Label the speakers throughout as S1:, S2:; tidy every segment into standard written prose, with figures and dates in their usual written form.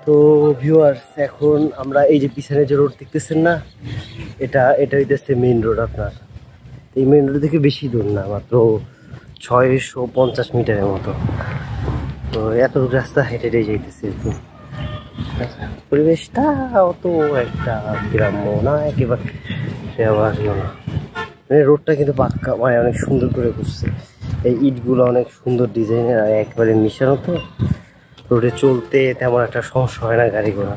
S1: তো ভিউয়ার্স, এখন আমরা এই যে পিছনে যে রোড দেখতেছেন না, এটা হইতেছে মেইন রোড। আপনার এই মেইন রোড থেকে বেশি দূর না, মাত্র 650 মিটারের মতো। তো এতটুকু রাস্তা হেঁটে যাইতেছে। পরিবেশটা অত একটা গ্রাম্য না, একেবারে আবার না। মানে রোডটা কিন্তু পাক্কা, মানে অনেক সুন্দর করে করছে। এই ইটগুলো অনেক সুন্দর ডিজাইনের, আর একবারে মিশানো। তো রোডে চলতে তেমন একটা সমস্যা হয় না গাড়ি ঘোড়া।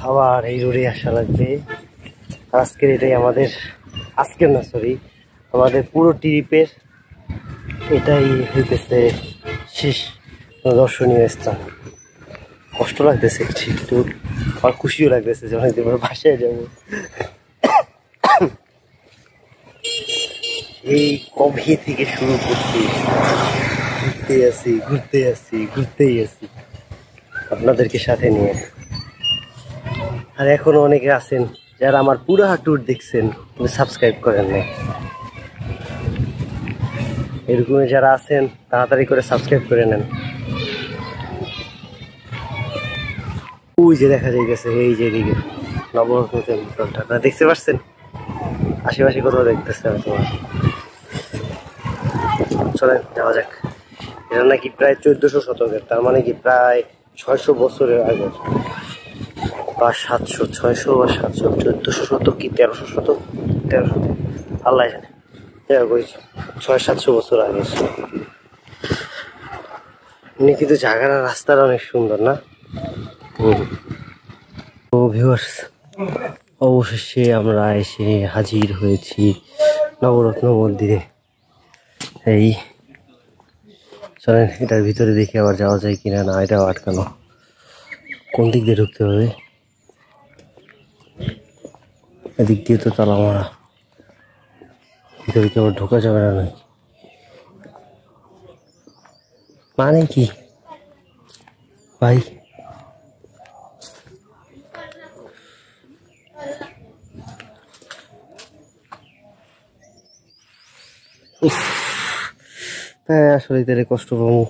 S1: আবার এই রোডে আসা লাগবে। আজকের এটাই আমাদের, আজকের না সরি, আমাদের পুরো ট্রিপের এটাই হইতেছে শেষ দর্শনীয় স্থান। কষ্ট লাগতেছে একটু, আর খুশিও লাগতেছে যে অনেকদিন পর বাসায় যাবো। এই কবে থেকে শুরু করছি, ঘুরতেই আসি আপনাদেরকে সাথে নিয়ে। আর এখনো অনেকে আছেন যারা আমার পুরো ট্যুর দেখছেন কিন্তু সাবস্ক্রাইব করেন নাই। এরকম যারা আছেন তাড়াতাড়ি করে সাবস্ক্রাইব করে নেন। ওই যে দেখা যাইতেছে, এই যে এদিকে নবরত্ন টেম্পলটা আপনারা দেখতে পাচ্ছেন, আশেপাশে কোথাও দেখতেছে তোমার। চলেন যাওয়া যাক। এটা নাকি প্রায় 1400 শতকের, তার মানে কি প্রায় 600 বছরের আগের, বা 700, 600 বা 700, 1400 শতক কি 1300 শতক, 1300 আল্লাহ জানে। ওই 600-700 বছর আগে। এমনি কিন্তু জায়গার রাস্তাটা অনেক সুন্দর না? তো ভিউয়ার্স, অবশেষে আমরা এসে হাজির হয়েছি নবরত্ন মন্দিরে। এই চলেন এটার ভিতরে দেখি আবার যাওয়া যায় কিনা। না, এটাও আটকানো। কোন দিক দিয়ে ঢুকতে হবে? এদিক দিয়ে তো তালা মারা, ভিতরে কি আবার ঢোকা যাবে না নাকি? মানে কি ভাই? হ্যাঁ, আসলে তাহলে কষ্ট পাবো।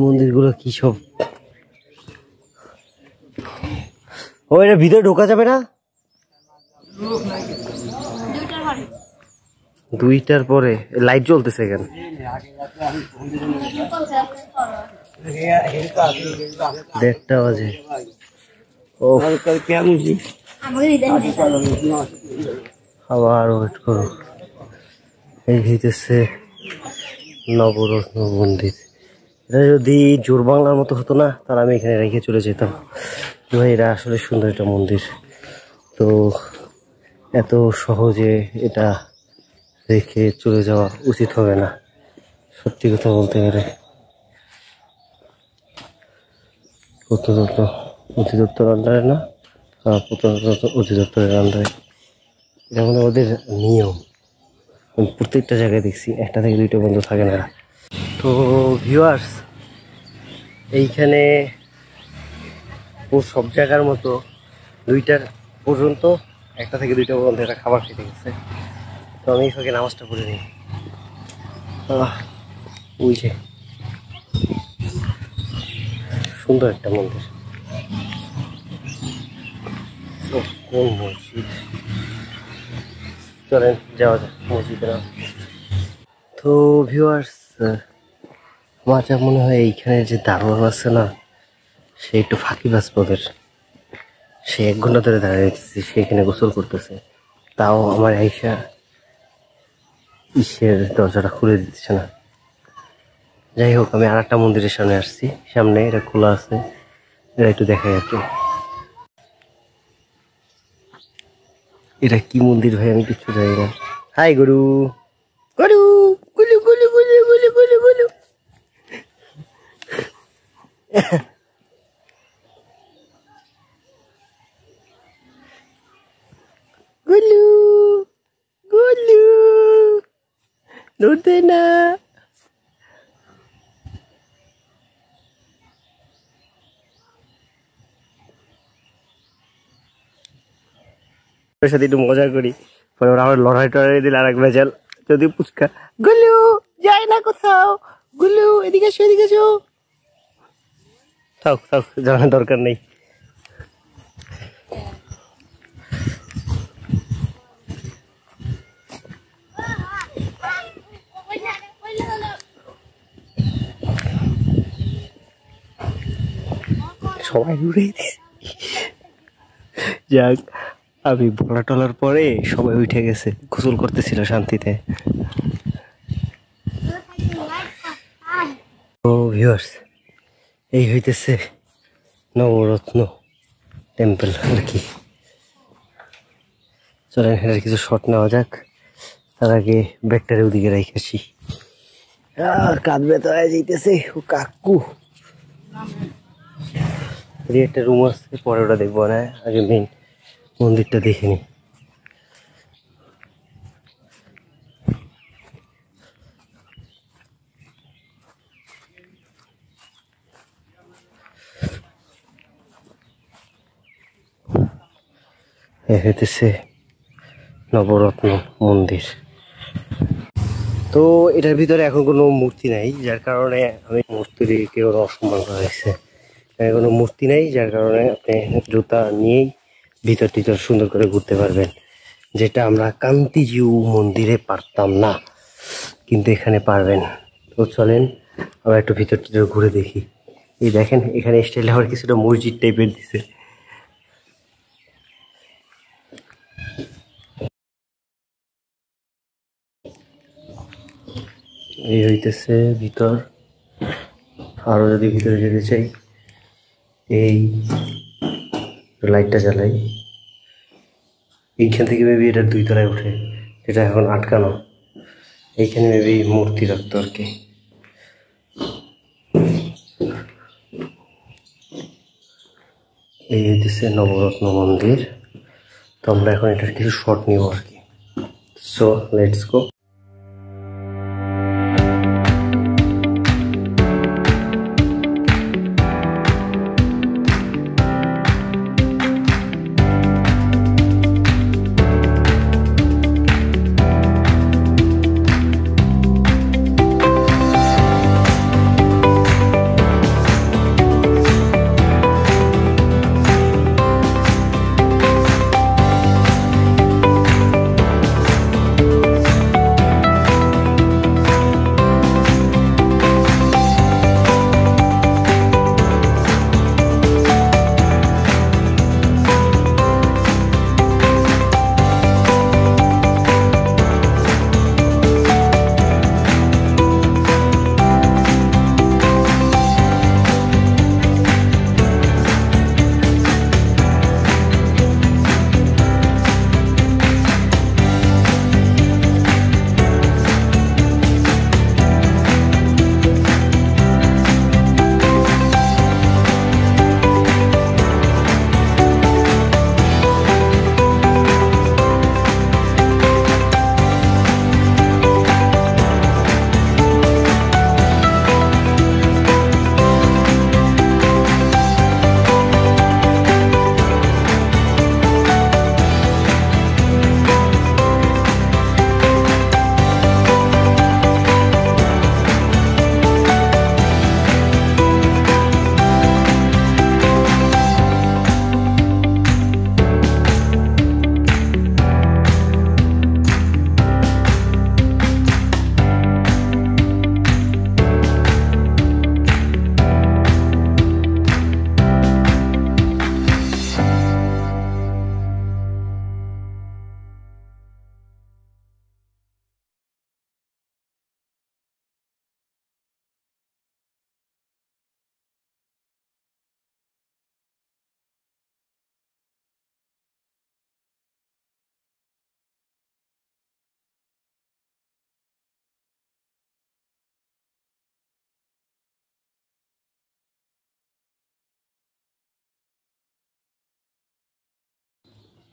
S1: মন্দিরগুলো কি সব, ও এটা ভিতরে ঢোকা যাবে না? 2টার পরে লাইট জ্বলতেছে কেন? 1:30 বাজে। ও আবার ওয়েট করো। এই হইতেছে নবরত্ন মন্দির। এটা যদি জোর বাংলার মতো হতো না, তাহলে আমি এখানে রেখে চলে যেতাম। ভাই এটা আসলে সুন্দর একটা মন্দির, তো এত সহজে এটা রেখে চলে যাওয়া উচিত হবে না, সত্যি কথা বলতে গেলে। অধিদপ্তর আন্ডারে না, অধিদপ্তরের আন্ডারে। যেমন ওদের নিয়ম, প্রত্যেকটা জায়গায় দেখছি 1টা থেকে 2টা বন্ধ থাকে না। তো ভিউয়ার্স, এইখানে ও সব জায়গার মতো 2টা পর্যন্ত, 1টা থেকে 2টা পর্যন্ত একটা খাবার খেতে গেছে। তো আমি এখানে নামাজটা পড়ে নিই। ওই যে সুন্দর একটা মন্দির। কোন মসজিদ? চলেন যাওয়া যাক মসজিদে। তো ভিউয়ার্স, আমার যা মনে হয় এইখানে যে দারোয়ান আছে না, সে একটু ফাঁকিবাজ পদের। সে 1 ঘন্টা ধরে দাঁড়িয়ে রেখেছে, সে এখানে গোসল করতেছে। তাও আমার আইসা ইসের দরজাটা খুলে দিচ্ছে না। যাই হোক, আমি আর একটা মন্দিরের সামনে আসছি। সামনে এটা খোলা আছে, এটা একটু দেখাই একটু। এটা কি মন্দির ভাই, আমি কিছু জানি না। হাই গরু, গরু গুলু গুলু গুলু গুলু গুলু গুলু। গুলু গুলু, নড়তে না। ওর সাথে একটু মজা করি, পরে ওরা আমার লড়াই টড়াই দিলে আর এক বেজাল। যদি পুচকা গুলু যায় না কোথাও, গুলু এদিকে এসো, এদিকে এসো। থাক থাক, জানার দরকার নেই। সবাই উড়ে যাক, আমি বলা টলার পরে সবাই উঠে গেছে, গোসল করতেছিল শান্তিতে। তো ভিউয়ার্স, এই হইতেছে নবরত্ন টেম্পল আর কি। চলেন এটার কিছু শট নেওয়া যাক, তার আগে ব্যাগটারে ওদিকে রেখেছি। আর কাঁদ ব্যথা হয়ে যাইতেছে। ও কাকু, একটা রুম আছে, পরে ওটা দেখবো না, আগে মেন মন্দিরটা দেখে নি। হইতেছে নবরত্ন মন্দির। তো এটার ভিতরে এখন কোনো মূর্তি নাই, যার কারণে আমি মূর্তিকে ওরা অসম্মান করা হয়েছে। কোনো মূর্তি নাই, যার কারণে আপনি জুতা নিয়েই ভিতর টিতর সুন্দর করে ঘুরতে পারবেন, যেটা আমরা কান্তিজিউ মন্দিরে পারতাম না, কিন্তু এখানে পারবেন। তো চলেন আমরা একটু ভিতর টিতর ঘুরে দেখি। এই দেখেন এখানে স্টাইলে আবার কিছুটা মসজিদ টাইপের দিছে। এই হইতেছে ভিতর। আরো যদি ভিতরে যেতে চাই, এই লাইটটা জ্বালাই, এইখান থেকে মেবি এটা 2 তলায় উঠে, যেটা এখন আটকানো। এইখানে মেবি মূর্তি রাখতো আর কি। এই হইতেছে নবরত্ন মন্দির। তো আমরা এখন এটার কিছু শট নিব আর কি। So let's go.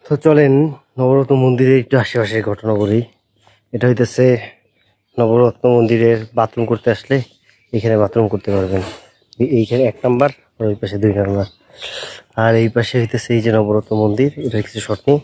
S1: তো চলেন নবরত্ন মন্দিরের একটু আশেপাশের ঘটনা বলি। এটা হইতেছে নবরত্ন মন্দিরের বাথরুম করতে আসলে এখানে বাথরুম করতে পারবেন। এইখানে 1 নাম্বার, আর ওই পাশে 2 নাম্বার। আর এই পাশে হইতেছে এই যে নবরত্ন মন্দির, এটা কিছু শট নেই।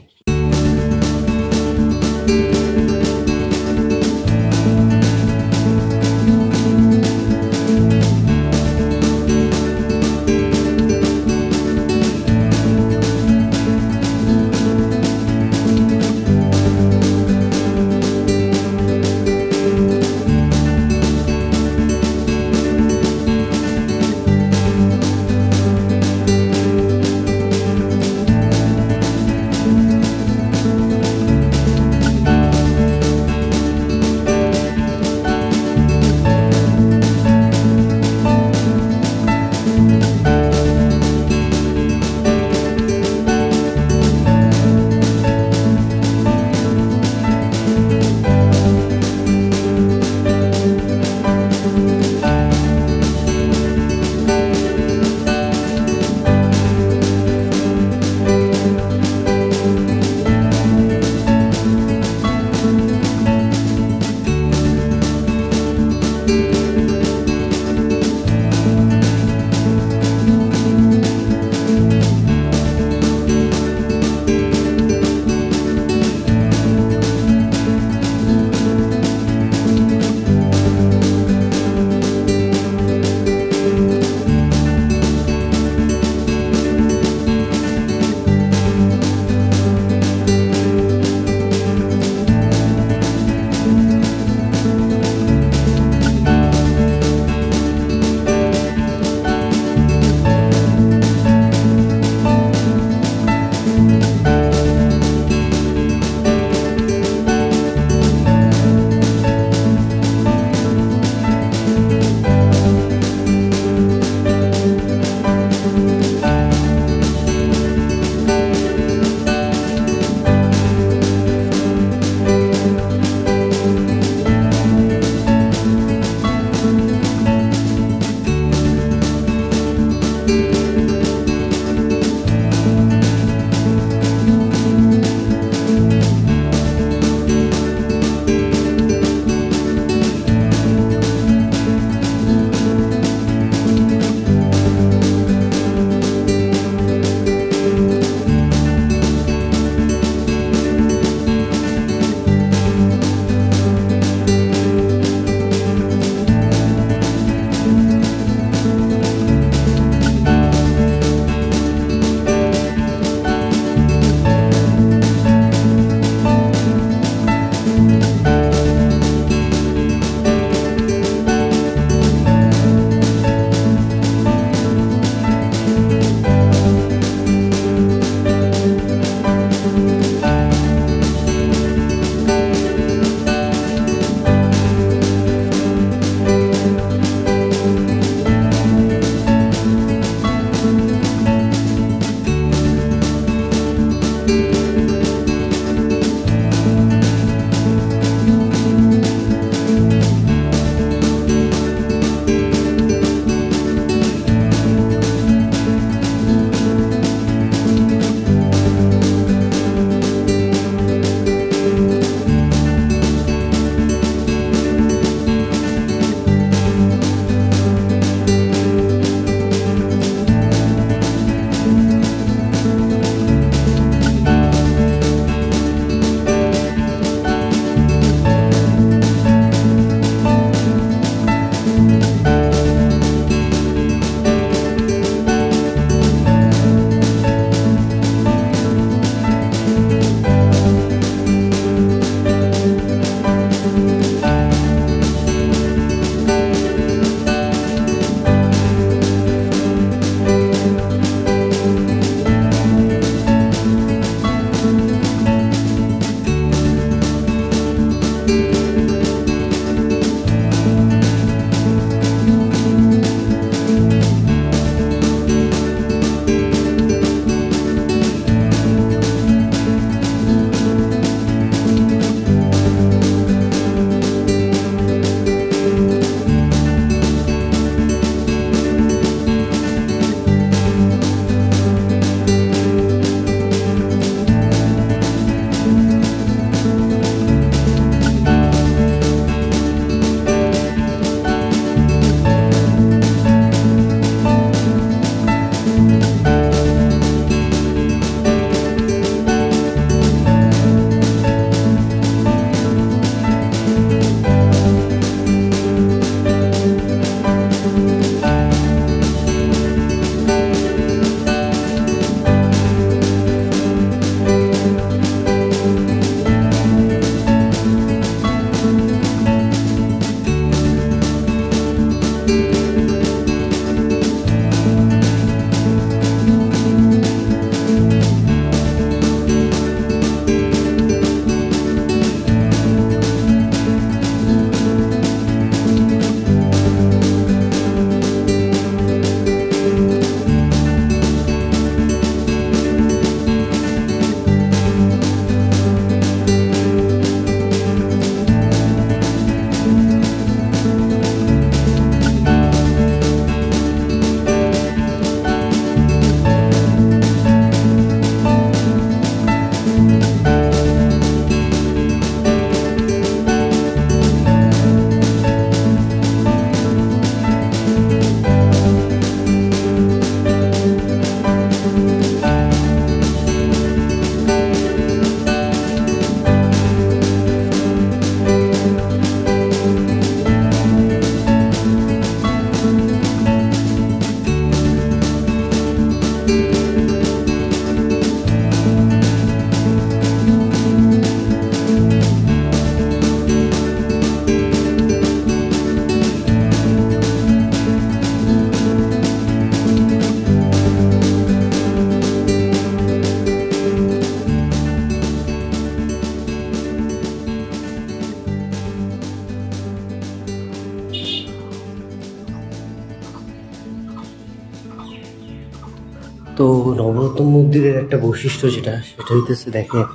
S1: তো নবরত্ন মন্দিরের একটা বৈশিষ্ট্য সেটা হইতেছে, দেখেন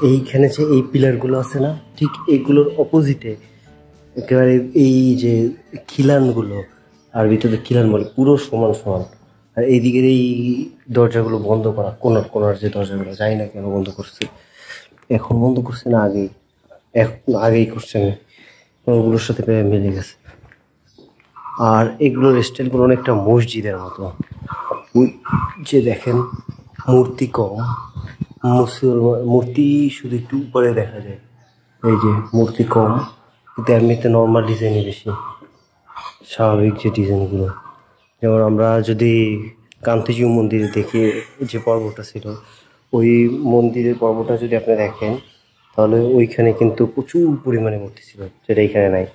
S1: এইখানে যে এই পিলারগুলো আছে না, ঠিক এইগুলোর অপোজিটে একেবারে এই যে খিলানগুলো, আর ভিতরে খিলান বলে পুরো সমান সমান আর এইদিকের এই দরজাগুলো বন্ধ করা, কোনার কোনার যে দরজাগুলো, জানি না কেন বন্ধ করছে, এখন বন্ধ করছে না আগেই করছে না, ওগুলোর সাথে প্রায় মিলে গেছে। আর এগুলোর স্টাইলগুলো অনেকটা মসজিদের মতো, ওই যে দেখেন মূর্তি কম, মুসলমান মূর্তি শুধু একটু উপরে দেখা যায়, এই যে মূর্তি কম, কিন্তু এমনিতে নর্মাল ডিজাইনই বেশি, স্বাভাবিক যে ডিজাইনগুলো। যেমন আমরা যদি কান্তিজিউ মন্দিরে দেখে যে পর্বটা ছিল, ওই মন্দিরের পর্বটা যদি আপনি দেখেন তাহলে ওইখানে কিন্তু প্রচুর পরিমাণে মূর্তি ছিল, যেটা এইখানে নাই।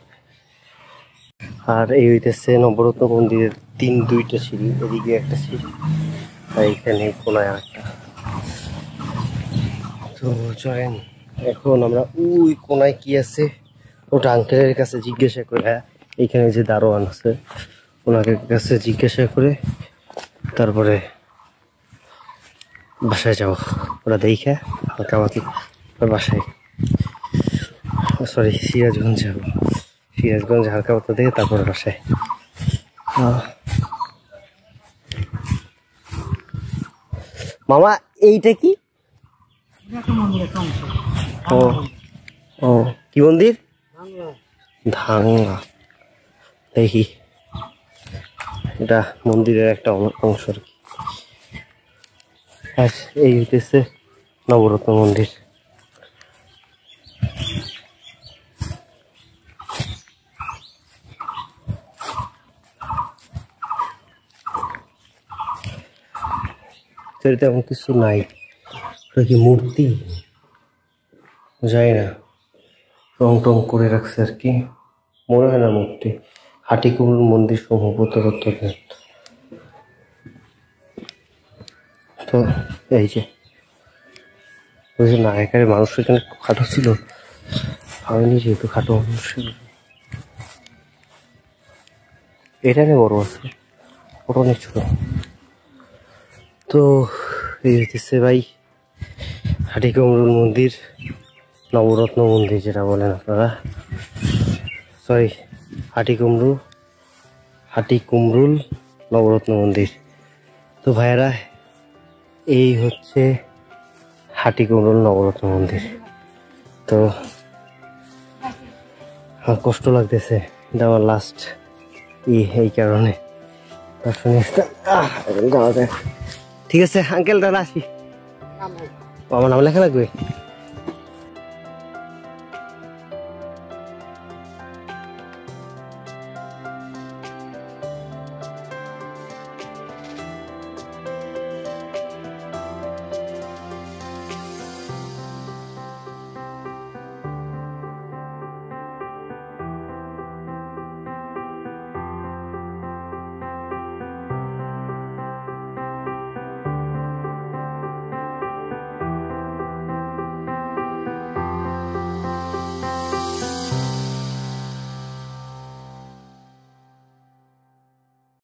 S1: আর এই হইতেছে নবরত্ন মন্দিরের দুইটা সিঁড়ি, এদিকে একটা সিঁড়ি আর এইখানে কোনায় একটা। তো চলেন এখন আমরা ওই কোনায় কি আছে ওটা আঙ্কেলের কাছে জিজ্ঞাসা করে, এইখানে যে দারোয়ান আছে ওনাকে কাছে জিজ্ঞাসা করে তারপরে বাসায় যাবো। ওরা দেখে হালকামাতি বাসায়, সরি সিরাজগঞ্জ যাবো, সিরাজগঞ্জ হালকা মতো দেখে তারপরে বাসায়। মামা এইটা কি? ও ও কি মন্দির? ধাঙ্গা। দেখি এটা মন্দিরের একটা অংশ আর কি। আর এই হইতেছে নবরত্ন মন্দির। তেমন কিছু নাই, কি মূর্তি যাই না, রং টং করে রাখছে আর কি, মনে হয় না মূর্তি। হাটিকুমরুল মন্দির সম্ভবত তত্ত্বজ্ঞান। তো এই যে বুঝলেন না, এখানে মানুষ এখানে খাটো ছিল, হয়নি যেহেতু খাটো মানুষ, এখানে বড় আছে, ওটা অনেক ছোট। তো এই হইতেছে ভাই হাটিকুমরুল মন্দির, নবরত্ন মন্দির যেটা বলেন আপনারা, সরি হাটিকুমরুল নবরত্ন মন্দির। তো ভাইয়েরা এই হচ্ছে হাটিকুমরুল নবরত্ন মন্দির। তো আমার কষ্ট লাগতেছে, এটা আমার লাস্ট এই কারণে যাওয়া যায়। ঠিক আছে আঙ্কেল, দাদা আসি, আমার নাম লেখা লাগবে।